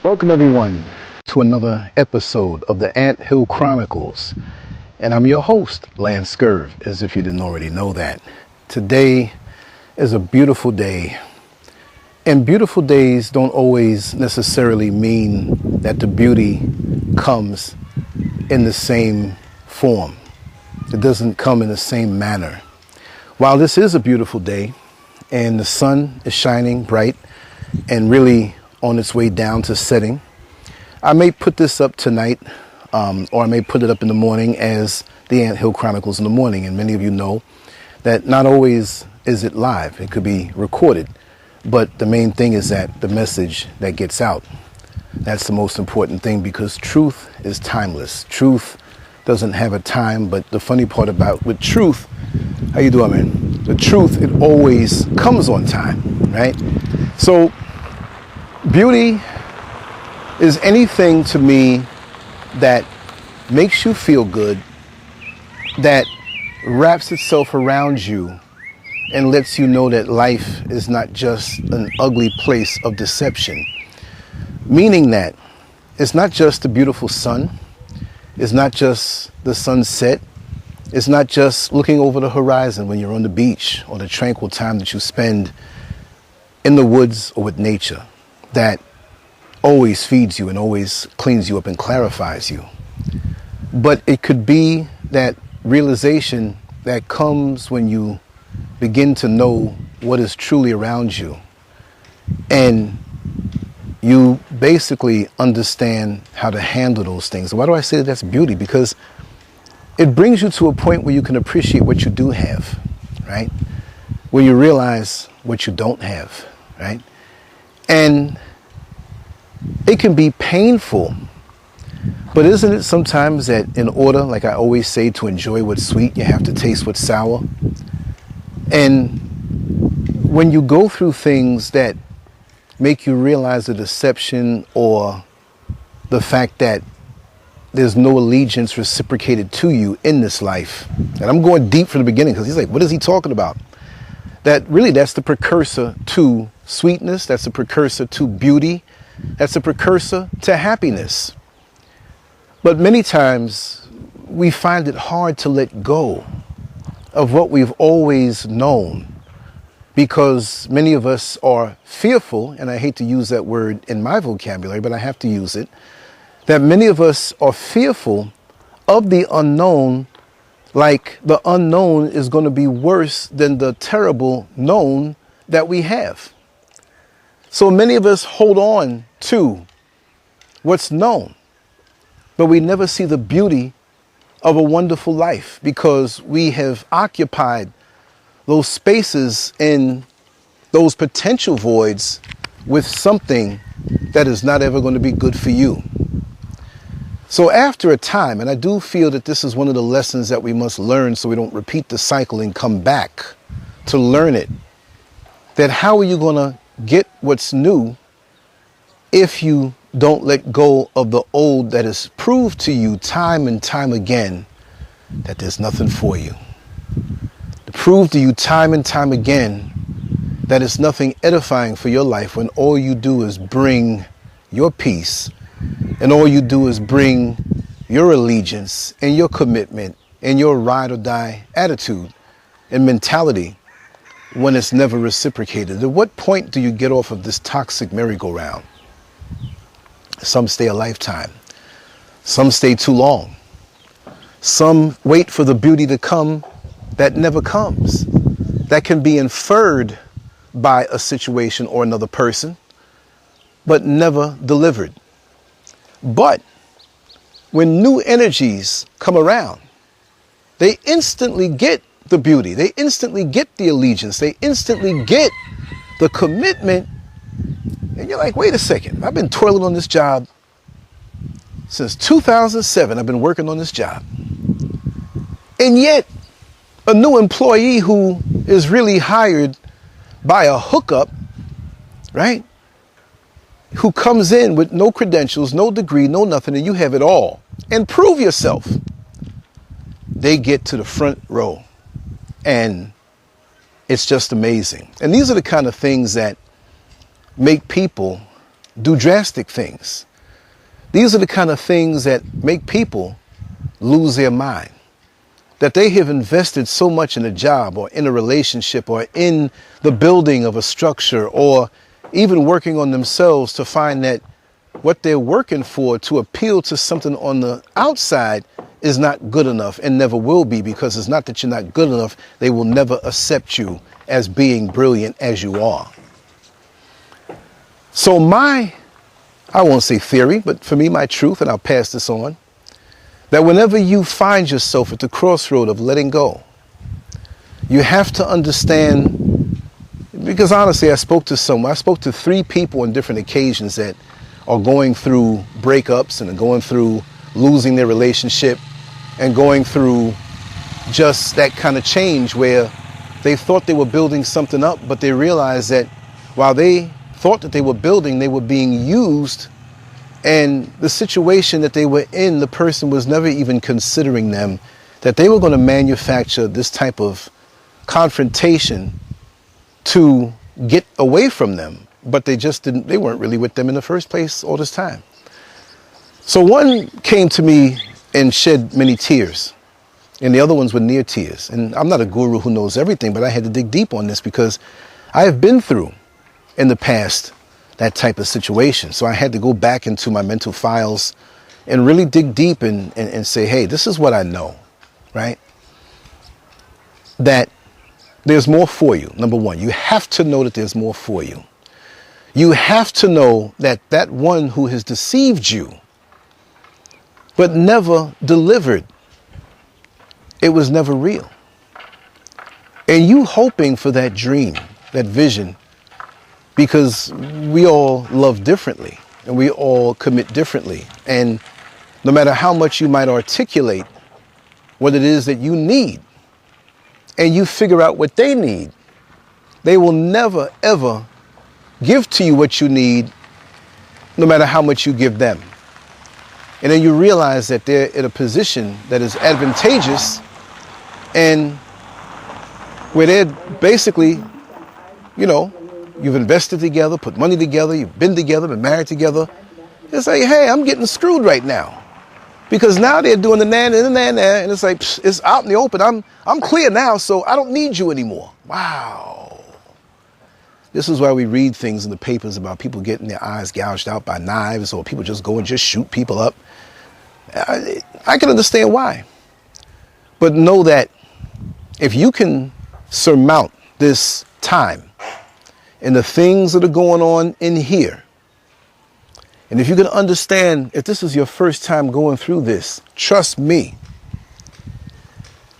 Welcome everyone to another episode of the Anthill Chronicles. And I'm your host, LANCESCURV, as if you didn't already know that. Today is a beautiful day. And beautiful days don't always necessarily mean that the beauty comes in the same form. It doesn't come in the same manner. While this is a beautiful day and the sun is shining bright and really on its way down to setting, I may put this up tonight, or I may put it up in the morning as the Anthill Chronicles in the morning. And many of you know that not always is it live. It could be recorded. But the main thing is that the message that gets out, that's the most important thing, because truth is timeless. Truth doesn't have a time. But the funny part about with truth, how you doing, man? The truth, it always comes on time, right? So beauty is anything to me that makes you feel good, that wraps itself around you and lets you know that life is not just an ugly place of deception. Meaning that it's not just the beautiful sun, it's not just the sunset, it's not just looking over the horizon when you're on the beach, or the tranquil time that you spend in the woods or with nature, that always feeds you and always cleans you up and clarifies you. But it could be that realization that comes when you begin to know what is truly around you, and you basically understand how to handle those things. Why do I say that that's beauty? Because it brings you to a point where you can appreciate what you do have, right? Where you realize what you don't have, right? And it can be painful, but isn't it sometimes that in order, like I always say, to enjoy what's sweet, you have to taste what's sour? And when you go through things that make you realize the deception, or the fact that there's no allegiance reciprocated to you in this life, and I'm going deep from the beginning because he's like, what is he talking about? That really, that's the precursor to sweetness, that's the precursor to beauty, that's a precursor to happiness. But many times we find it hard to let go of what we've always known, because many of us are fearful, and I hate to use that word in my vocabulary, but I have to use it, that many of us are fearful of the unknown, like the unknown is going to be worse than the terrible known that we have. So many of us hold on to what's known, but we never see the beauty of a wonderful life, because we have occupied those spaces in those potential voids with something that is not ever going to be good for you. So after a time, and I do feel that this is one of the lessons that we must learn so we don't repeat the cycle and come back to learn it, that how are you going to get what's new if you don't let go of the old that has proved to you time and time again that there's nothing for you? To prove to you time and time again that it's nothing edifying for your life, when all you do is bring your peace, and all you do is bring your allegiance and your commitment and your ride or die attitude and mentality, when it's never reciprocated. At what point do you get off of this toxic merry-go-round? Some stay a lifetime. Some stay too long. Some wait for the beauty to come that never comes, that can be inferred by a situation or another person, but never delivered. But when new energies come around, they instantly get the beauty. They instantly get the allegiance. They instantly get the commitment. And you're like, wait a second, I've been toiling on this job since 2007. I've been working on this job. And yet a new employee who is really hired by a hookup, right? Who comes in with no credentials, no degree, no nothing, and you have it all. And prove yourself. They get to the front row. And it's just amazing. And these are the kind of things that make people do drastic things. These are the kind of things that make people lose their mind. That they have invested so much in a job or in a relationship or in the building of a structure or even working on themselves to find that what they're working for to appeal to something on the outside is not good enough and never will be, because it's not that you're not good enough. They will never accept you as being brilliant as you are. So I won't say theory, but for me, my truth, and I'll pass this on, that whenever you find yourself at the crossroad of letting go, you have to understand, because honestly, I spoke to 3 people on different occasions that are going through breakups and are going through losing their relationship and going through just that kind of change where they thought they were building something up, but they realized that while they thought that they were building, they were being used, and the situation that they were in, the person was never even considering them, that they were going to manufacture this type of confrontation to get away from them, but they weren't really with them in the first place all this time. So one came to me and shed many tears, and the other ones were near tears. And I'm not a guru who knows everything, but I had to dig deep on this because I have been through in the past that type of situation. So I had to go back into my mental files and really dig deep and say, hey, this is what I know, right? That there's more for you. Number one, you have to know that there's more for you. You have to know that that one who has deceived you but never delivered, it was never real. And you hoping for that dream, that vision, because we all love differently and we all commit differently. And no matter how much you might articulate what it is that you need, and you figure out what they need, they will never, ever give to you what you need, no matter how much you give them. And then you realize that they're in a position that is advantageous, and where they're basically, you've invested together, put money together, you've been together, been married together. It's like, hey, I'm getting screwed right now. Because now they're doing the nan and the nan, and it's like, it's out in the open. I'm clear now, so I don't need you anymore. Wow. This is why we read things in the papers about people getting their eyes gouged out by knives, or people just go and just shoot people up. I can understand why. But know that if you can surmount this time and the things that are going on in here, and if you can understand, if this is your first time going through this, trust me,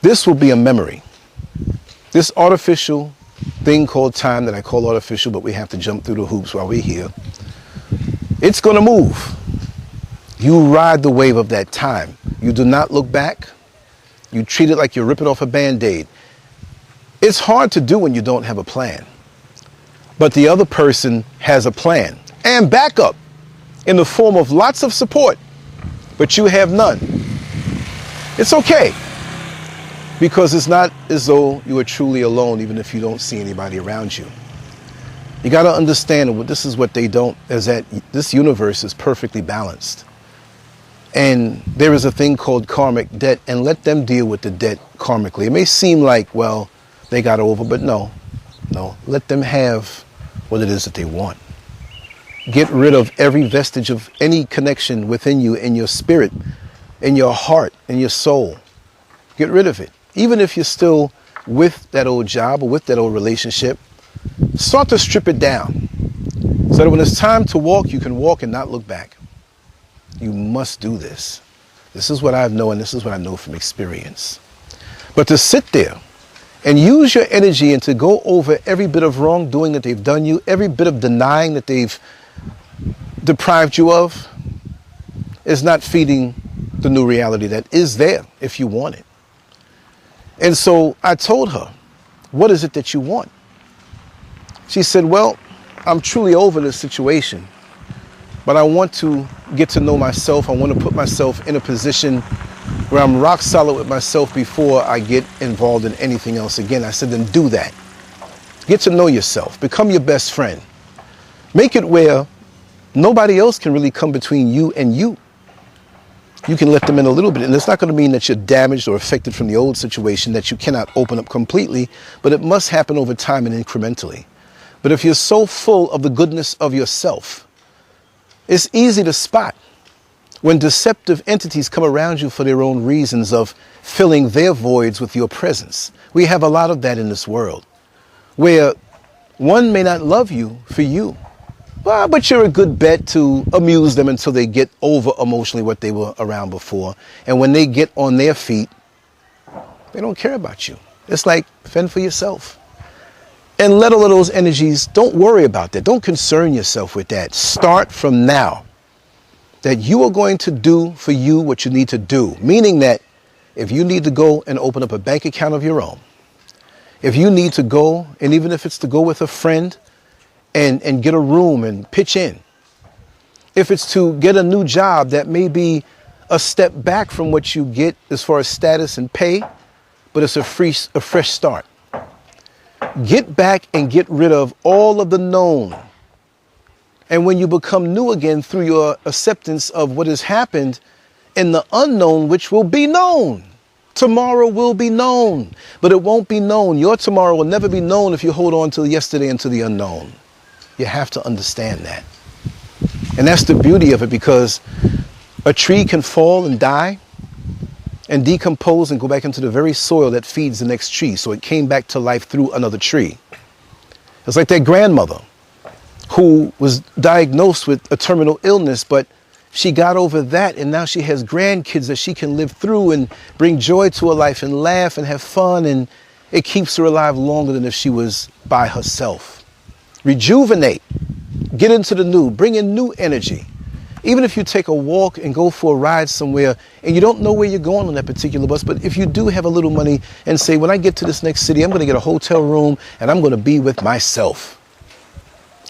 this will be a memory. This artificial thing called time that I call artificial, but we have to jump through the hoops while we're here, it's going to move. You ride the wave of that time. You do not look back. You treat it like you're ripping off a Band-Aid. It's hard to do when you don't have a plan. But the other person has a plan and backup in the form of lots of support, but you have none. It's okay, because it's not as though you are truly alone, even if you don't see anybody around you. You got to understand what this is, what they don't, is that this universe is perfectly balanced. And there is a thing called karmic debt, and let them deal with the debt karmically. It may seem like, well, they got over, but no, let them have what it is that they want. Get rid of every vestige of any connection within you, in your spirit, in your heart, in your soul. Get rid of it. Even if you're still with that old job or with that old relationship, start to strip it down so that when it's time to walk, you can walk and not look back. You must do this. This is what I've known, and this is what I know from experience. But to sit there and use your energy and to go over every bit of wrongdoing that they've done you, every bit of denying that they've deprived you of, is not feeding the new reality that is there if you want it. And so I told her, what is it that you want? She said, well, I'm truly over this situation, but I want to get to know myself. I want to put myself in a position where I'm rock solid with myself before I get involved in anything else again. I said, then do that. Get to know yourself. Become your best friend. Make it where Nobody else can really come between you and you. You can let them in a little bit, and it's not going to mean that you're damaged or affected from the old situation, that you cannot open up completely, but it must happen over time and incrementally. But if you're so full of the goodness of yourself, it's easy to spot when deceptive entities come around you for their own reasons of filling their voids with your presence. We have a lot of that in this world, where one may not love you for you, well, but you're a good bet to amuse them until they get over emotionally what they were around before. And when they get on their feet, they don't care about you. It's like fend for yourself. And let all of those energies, don't worry about that. Don't concern yourself with that. Start from now. That you are going to do for you what you need to do. Meaning that if you need to go and open up a bank account of your own, if you need to go, and even if it's to go with a friend and get a room and pitch in, if it's to get a new job that may be a step back from what you get as far as status and pay, but it's a fresh start. Get back and get rid of all of the known. And when you become new again through your acceptance of what has happened in the unknown, which will be known. Tomorrow will be known, but it won't be known. Your tomorrow will never be known if you hold on to yesterday and to the unknown. You have to understand that. And that's the beauty of it, because a tree can fall and die and decompose and go back into the very soil that feeds the next tree. So it came back to life through another tree. It's like that grandmother who was diagnosed with a terminal illness, but she got over that, and now she has grandkids that she can live through and bring joy to her life and laugh and have fun, and it keeps her alive longer than if she was by herself. Rejuvenate, get into the new, bring in new energy. Even if you take a walk and go for a ride somewhere and you don't know where you're going on that particular bus, but if you do have a little money and say, when I get to this next city, I'm going to get a hotel room and I'm going to be with myself.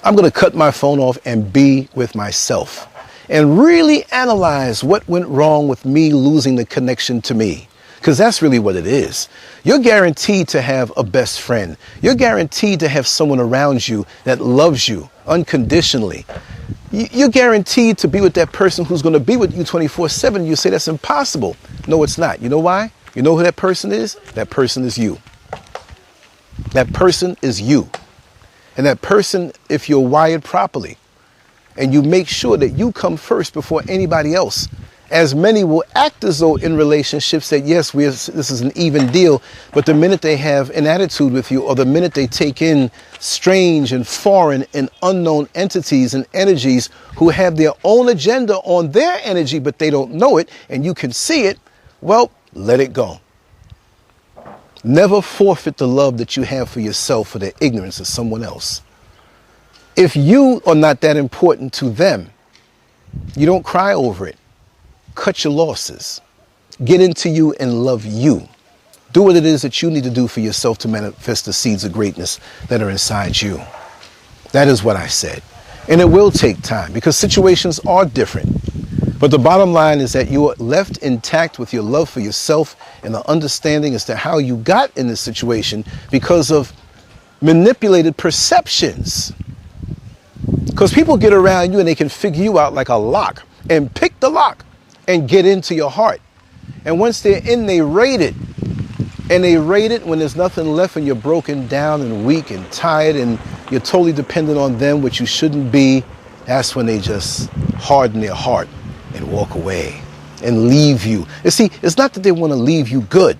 I'm going to cut my phone off and be with myself and really analyze what went wrong with me losing the connection to me. Because that's really what it is. You're guaranteed to have a best friend. You're guaranteed to have someone around you that loves you unconditionally. You're guaranteed to be with that person who's going to be with you 24/7. You say that's impossible. No, it's not. You know why? You know who that person is? That person is you. That person is you. And that person, if you're wired properly, and you make sure that you come first before anybody else, as many will act as though in relationships that, yes, this is an even deal, but the minute they have an attitude with you, or the minute they take in strange and foreign and unknown entities and energies who have their own agenda on their energy, but they don't know it, and you can see it, well, let it go. Never forfeit the love that you have for yourself for the ignorance of someone else. If you are not that important to them, you don't cry over it. Cut your losses. Get into you and love you. Do what it is that you need to do for yourself to manifest the seeds of greatness that are inside you. That is what I said. And it will take time because situations are different. But the bottom line is that you are left intact with your love for yourself and the understanding as to how you got in this situation because of manipulated perceptions. Because people get around you and they can figure you out like a lock and pick the lock and get into your heart. And once they're in, they rate it. And they rate it when there's nothing left and you're broken down and weak and tired and you're totally dependent on them, which you shouldn't be. That's when they just harden their heart and walk away and leave you. You see, it's not that they want to leave you good.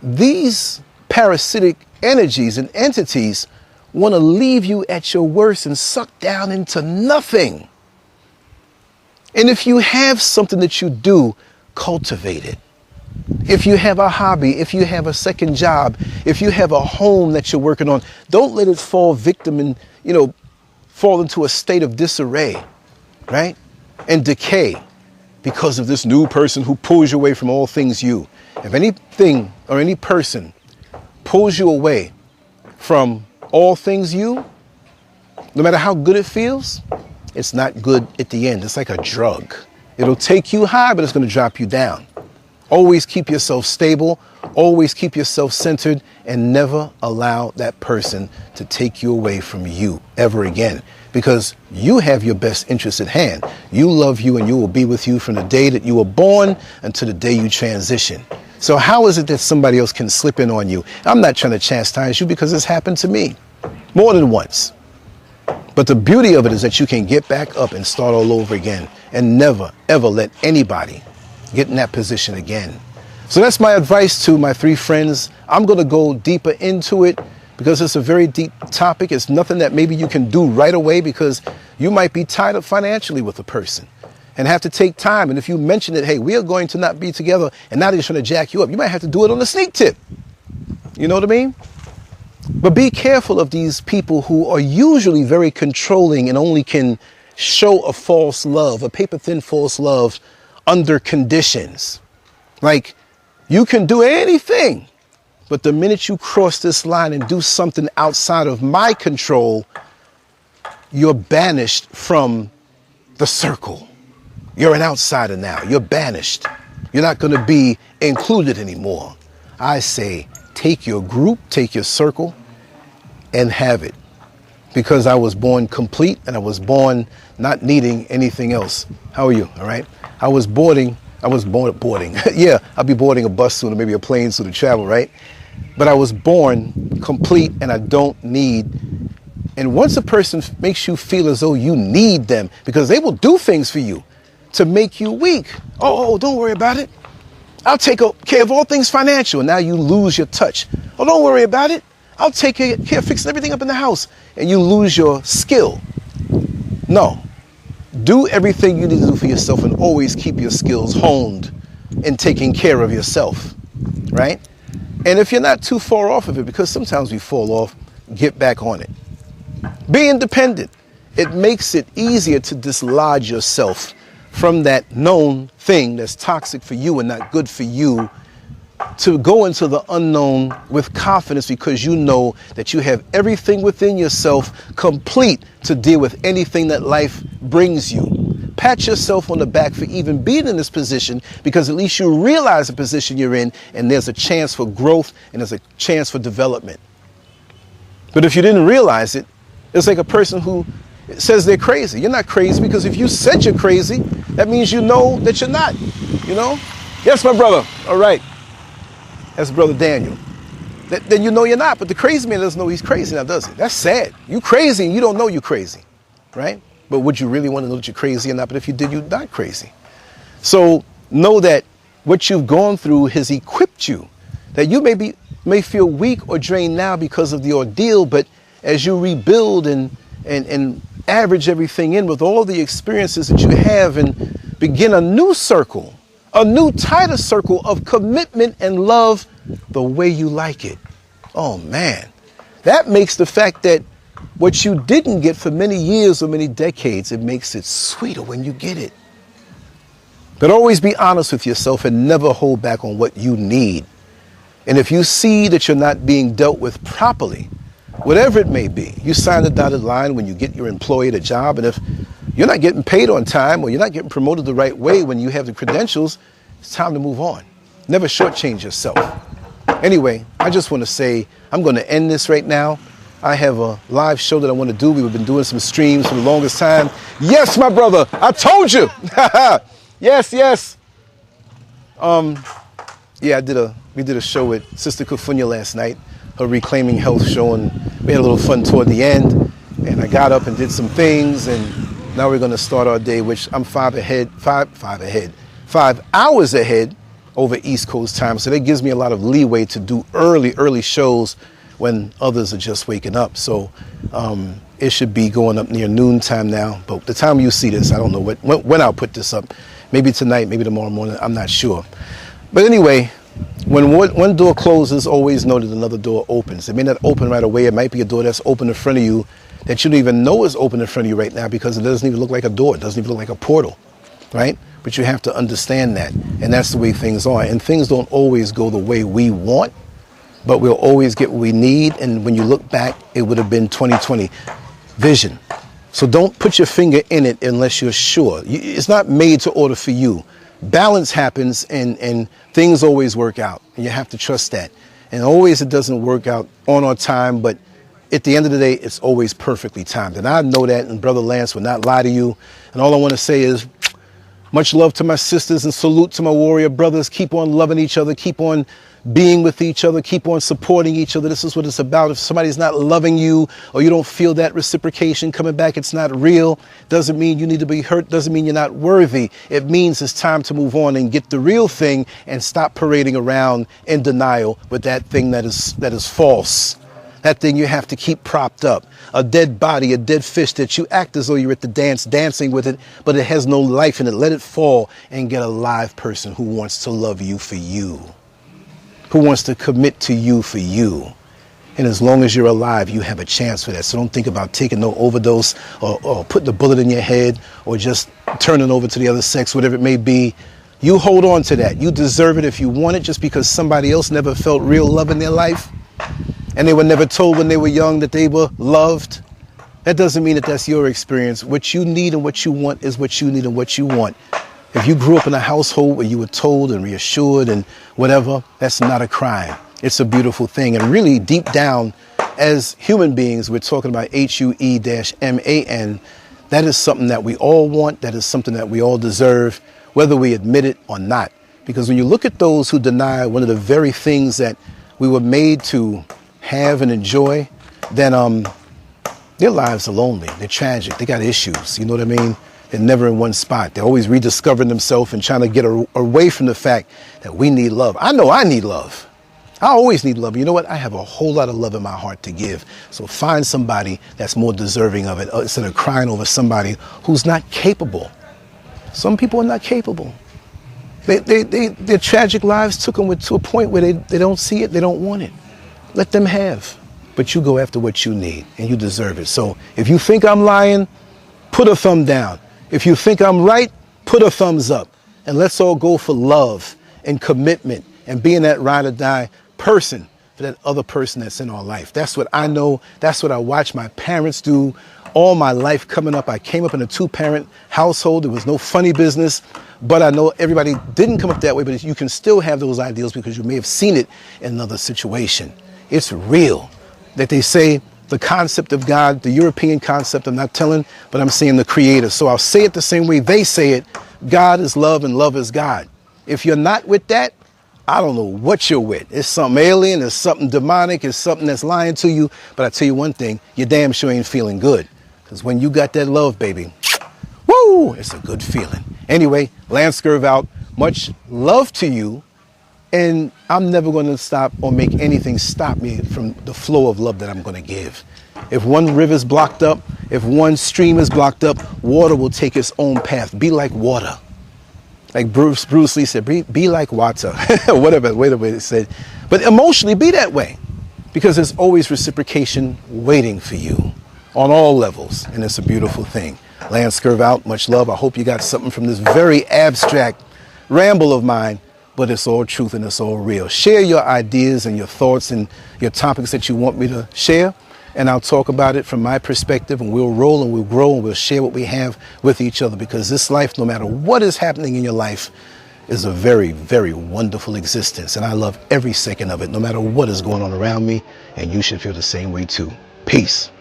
These parasitic energies and entities want to leave you at your worst and suck down into nothing. And if you have something that you do, cultivate it. If you have a hobby, if you have a second job, if you have a home that you're working on, don't let it fall victim and, fall into a state of disarray, right? And decay because of this new person who pulls you away from all things you. If anything or any person pulls you away from all things you, no matter how good it feels, it's not good at the end. It's like a drug. It'll take you high, but it's going to drop you down. Always keep yourself stable. Always keep yourself centered and never allow that person to take you away from you ever again. because you have your best interest at hand. You love you and you will be with you from the day that you were born until the day you transition. So how is it that somebody else can slip in on you? I'm not trying to chastise you because it's happened to me more than once. But the beauty of it is that you can get back up and start all over again and never, ever let anybody get in that position again. So that's my advice to my three friends. I'm going to go deeper into it because it's a very deep topic. It's nothing that maybe you can do right away because you might be tied up financially with a person and have to take time. And if you mention it, hey, we are going to not be together, and now they're trying to jack you up, you might have to do it on the sneak tip. You know what I mean? But be careful of these people who are usually very controlling and only can show a false love, a paper-thin false love under conditions. Like, you can do anything, but the minute you cross this line and do something outside of my control, you're banished from the circle. You're an outsider now. You're banished. You're not going to be included anymore. I say, take your group, take your circle, and have it. Because I was born complete and I was born not needing anything else. How are you? All right. I was boarding. Yeah, I'll be boarding a bus soon or maybe a plane soon to travel, right? But I was born complete and I don't need. And once a person makes you feel as though you need them, because they will do things for you to make you weak. Oh, don't worry about it. I'll take care of all things financial. And now you lose your touch. Oh, don't worry about it. I'll take care of fixing everything up in the house. And you lose your skill. No. Do everything you need to do for yourself and always keep your skills honed in taking care of yourself. Right? And if you're not too far off of it, because sometimes we fall off, get back on it. Be independent. It makes it easier to dislodge yourself from that known thing that's toxic for you and not good for you, to go into the unknown with confidence because you know that you have everything within yourself complete to deal with anything that life brings you. Pat yourself on the back for even being in this position, because at least you realize the position you're in and there's a chance for growth and there's a chance for development. But if you didn't realize it, it's like a person who says they're crazy. You're not crazy, because if you said you're crazy, that means you know that you're not, you know? Yes, my brother. All right. That's Brother Daniel. Then you know you're not. But the crazy man doesn't know he's crazy now, does he? That's sad. You crazy and you don't know you're crazy, right? But would you really want to know that you're crazy or not? But if you did, you're not crazy. So know that what you've gone through has equipped you, that you may feel weak or drained now because of the ordeal, but as you rebuild and average everything in with all the experiences that you have and begin a new circle, a new tighter circle of commitment and love the way you like it. Oh man, that makes the fact that what you didn't get for many years or many decades, it makes it sweeter when you get it. But always be honest with yourself and never hold back on what you need. And if you see that you're not being dealt with properly, whatever it may be, you sign the dotted line when you get your employee a job, and if you're not getting paid on time or you're not getting promoted the right way when you have the credentials, it's time to move on. Never shortchange yourself. Anyway, I just want to say I'm going to end this right now. I have a live show that I want to do. We've been doing some streams for the longest time. Yes, my brother, I told you. Yes. Yeah, we did a show with Sister Kufunya last night, her Reclaiming Health show, and we had a little fun toward the end. And I got up and did some things, and now we're going to start our day, which I'm 5 hours ahead over East Coast time. So that gives me a lot of leeway to do early shows when others are just waking up. So it should be going up near noon time now. But the time you see this, I don't know when I'll put this up. Maybe tonight, maybe tomorrow morning. I'm not sure. But anyway, when one door closes, always know that another door opens. It may not open right away. It might be a door that's open in front of you that you don't even know is open in front of you right now, because it doesn't even look like a door. It doesn't even look like a portal, right? But you have to understand that. And that's the way things are. And things don't always go the way we want, but we'll always get what we need. And when you look back, it would have been 2020 vision. So don't put your finger in it unless you're sure. It's not made to order for you. Balance happens and things always work out. And you have to trust that. And always it doesn't work out on our time, but at the end of the day, it's always perfectly timed. And I know that, and Brother Lance will not lie to you. And all I want to say is much love to my sisters and salute to my warrior brothers. Keep on loving each other. Keep on being with each other. Keep on supporting each other. This is what it's about. If somebody's not loving you or you don't feel that reciprocation coming back, it's not real. Doesn't mean you need to be hurt. Doesn't mean you're not worthy. It means it's time to move on and get the real thing and stop parading around in denial with that thing that is false. That thing you have to keep propped up. A dead body, a dead fish that you act as though you're at the dance, dancing with it, but it has no life in it. Let it fall and get a live person who wants to love you for you, who wants to commit to you for you. And as long as you're alive, you have a chance for that. So don't think about taking no overdose or putting a bullet in your head or just turning over to the other sex, whatever it may be. You hold on to that. You deserve it if you want it, just because somebody else never felt real love in their life. And they were never told when they were young that they were loved. That doesn't mean that that's your experience. What you need and what you want is what you need and what you want. If you grew up in a household where you were told and reassured and whatever, that's not a crime. It's a beautiful thing. And really deep down, as human beings, we're talking about HUE-MAN. That is something that we all want. That is something that we all deserve, whether we admit it or not. Because when you look at those who deny one of the very things that we were made to have and enjoy, then their lives are lonely. They're tragic. They got issues. You know what I mean? They're never in one spot. They're always rediscovering themselves and trying to get away from the fact that we need love. I know I need love. I always need love. You know what? I have a whole lot of love in my heart to give. So find somebody that's more deserving of it instead of crying over somebody who's not capable. Some people are not capable. Their tragic lives took them to a point where they don't see it. They don't want it. Let them have. But you go after what you need, and you deserve it. So if you think I'm lying, put a thumb down. If you think I'm right, put a thumbs up. And let's all go for love and commitment and being that ride or die person for that other person that's in our life. That's what I know. That's what I watched my parents do all my life coming up. I came up in a 2-parent household. There was no funny business. But I know everybody didn't come up that way, but you can still have those ideals because you may have seen it in another situation. It's real that they say the concept of God, the European concept, I'm not telling, but I'm saying the creator. So I'll say it the same way they say it. God is love and love is God. If you're not with that, I don't know what you're with. It's something alien, it's something demonic, it's something that's lying to you. But I tell you one thing, you damn sure ain't feeling good. Because when you got that love, baby, woo, it's a good feeling. Anyway, LANCESCURV out. Much love to you. And I'm never going to stop or make anything stop me from the flow of love that I'm going to give. If one river's blocked up, if one stream is blocked up, water will take its own path. Be like water. Like Bruce Lee said, be like water. whatever he said. But emotionally, be that way. Because there's always reciprocation waiting for you on all levels. And it's a beautiful thing. LANCESCURV out. Much love. I hope you got something from this very abstract ramble of mine. But it's all truth and it's all real. Share your ideas and your thoughts and your topics that you want me to share. And I'll talk about it from my perspective, and we'll roll and we'll grow and we'll share what we have with each other. Because this life, no matter what is happening in your life, is a very, very wonderful existence. And I love every second of it, no matter what is going on around me. And you should feel the same way too. Peace.